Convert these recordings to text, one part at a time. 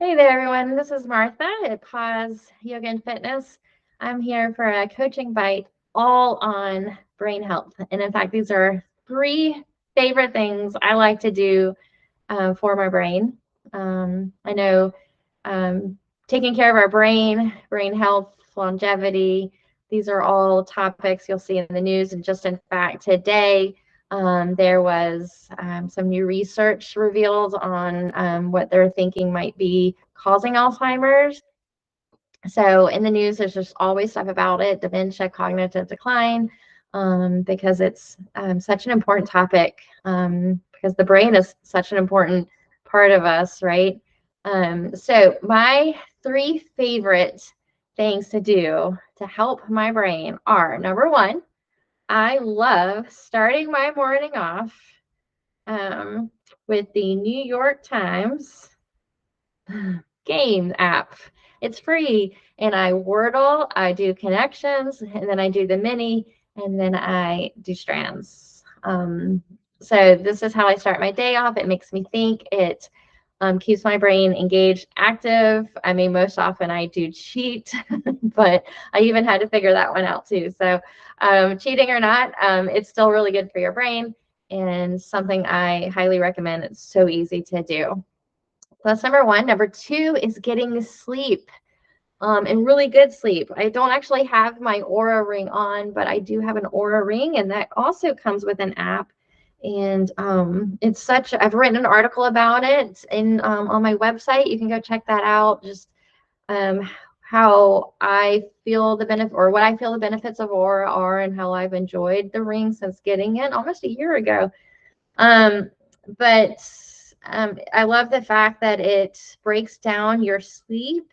Hey there, everyone. This is Martha at Pause Yoga and Fitness. I'm here for a coaching bite all on brain health. And in fact, these are three favorite things I like to do for my brain. I know taking care of our brain health, longevity, these are all topics you'll see in the news. And just in fact, today, there was some new research revealed on what they're thinking might be causing Alzheimer's. So in the news, there's just always stuff about it, dementia, cognitive decline, because it's such an important topic, because the brain is such an important part of us, right? So my three favorite things to do to help my brain are, number one, I love starting my morning off with the New York Times game app. It's free, and I Wordle, I do connections, and then I do the mini, and then I do strands. So this is how I start my day off. It makes me think. It keeps my brain engaged, active. I mean, most often I do cheat, but I even had to figure that one out too. So cheating or not, it's still really good for your brain and something I highly recommend. It's so easy to do. That's number one. Number two is getting sleep, and really good sleep. I don't actually have my Aura ring on, but I do have an Aura ring, and that also comes with an app. And it's such, I've written an article about it on my website. You can go check that out. Just how I feel the benefit, or what I feel the benefits of Aura are, and how I've enjoyed the ring since getting it almost a year ago. But I love the fact that it breaks down your sleep,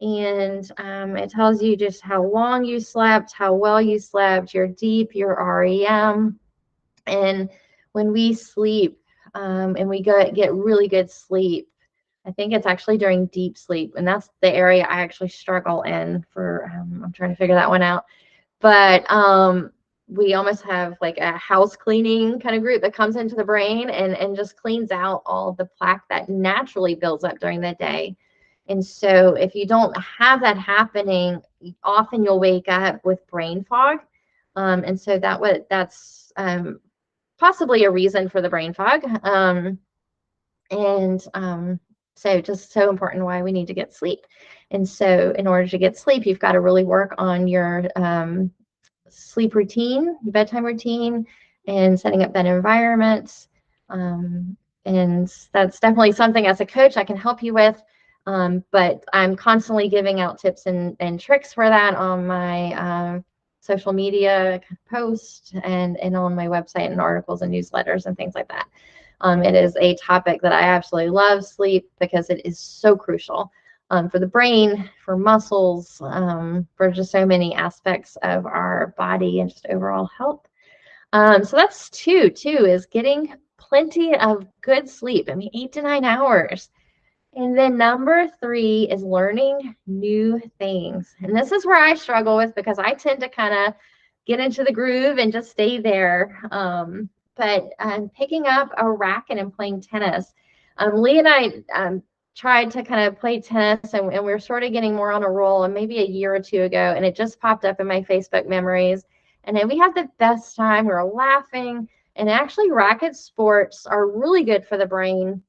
and it tells you just how long you slept, how well you slept, your deep, your REM. And when we sleep and we get really good sleep, I think it's actually during deep sleep. And that's the area I actually struggle in for, I'm trying to figure that one out. But we almost have like a house cleaning kind of group that comes into the brain and just cleans out all the plaque that naturally builds up during the day. And so if you don't have that happening, often you'll wake up with brain fog. And so that's possibly a reason for the brain fog. And so just so important why we need to get sleep. And so in order to get sleep, you've got to really work on your sleep routine, bedtime routine, and setting up that environment. And that's definitely something as a coach I can help you with. But I'm constantly giving out tips and tricks for that on my social media posts and on my website and articles and newsletters and things like that. It is a topic that I absolutely love, sleep, because it is so crucial for the brain, for muscles, for just so many aspects of our body and just overall health. So that's two. Two is getting plenty of good sleep. I mean, 8 to 9 hours. And then number three is learning new things. And this is where I struggle with, because I tend to kind of get into the groove and just stay there. But picking up a racket and playing tennis. Lee and I tried to kind of play tennis, and we were sort of getting more on a roll, and maybe a year or two ago, and it just popped up in my Facebook memories. And then we had the best time. We were laughing. And actually, racket sports are really good for the brain,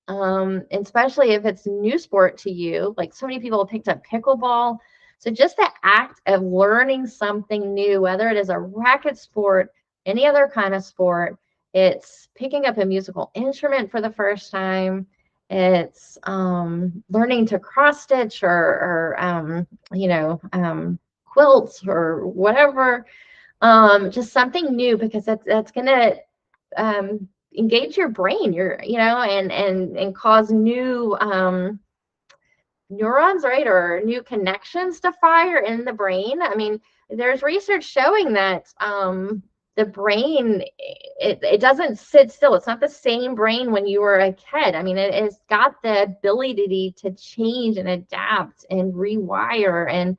especially if it's a new sport to you. Like, so many people picked up pickleball. So just the act of learning something new, whether it is a racket sport, any other kind of sport, it's picking up a musical instrument for the first time. It's learning to cross stitch or quilts or whatever. Just something new, because that's going to engage your brain, and cause new neurons, right, or new connections to fire in the brain. I mean, there's research showing that the brain, it doesn't sit still. It's not the same brain when you were a kid. I mean, it's got the ability to change and adapt and rewire, and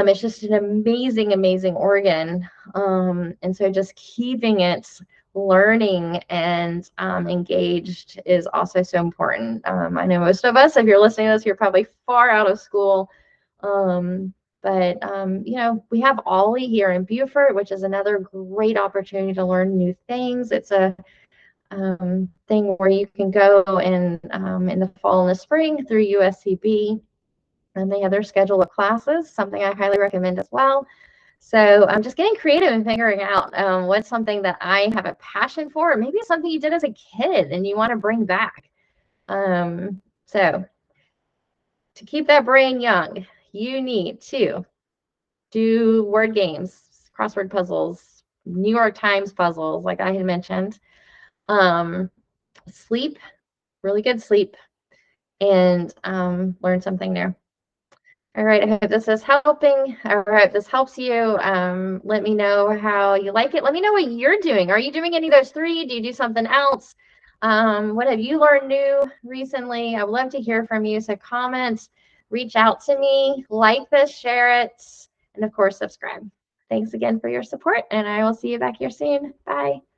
it's just an amazing, amazing organ. And so just keeping it learning and engaged is also so important. I know most of us, if you're listening to this, you're probably far out of school. But you know, we have Ollie here in Beaufort, which is another great opportunity to learn new things. It's a thing where you can go in the fall and the spring through USCB, and they have their schedule of classes, something I highly recommend as well. So I'm just getting creative and figuring out what's something that I have a passion for, or maybe it's something you did as a kid and you want to bring back. So to keep that brain young, you need to do word games, crossword puzzles, New York Times puzzles, like I had mentioned. Sleep, really good sleep, and learn something new. All right, I hope this is helping. All right, if this helps you, let me know how you like it. Let me know what you're doing. Are you doing any of those three? Do you do something else? What have you learned new recently? I would love to hear from you. So comment, reach out to me, like this, share it, and of course, subscribe. Thanks again for your support, and I will see you back here soon. Bye.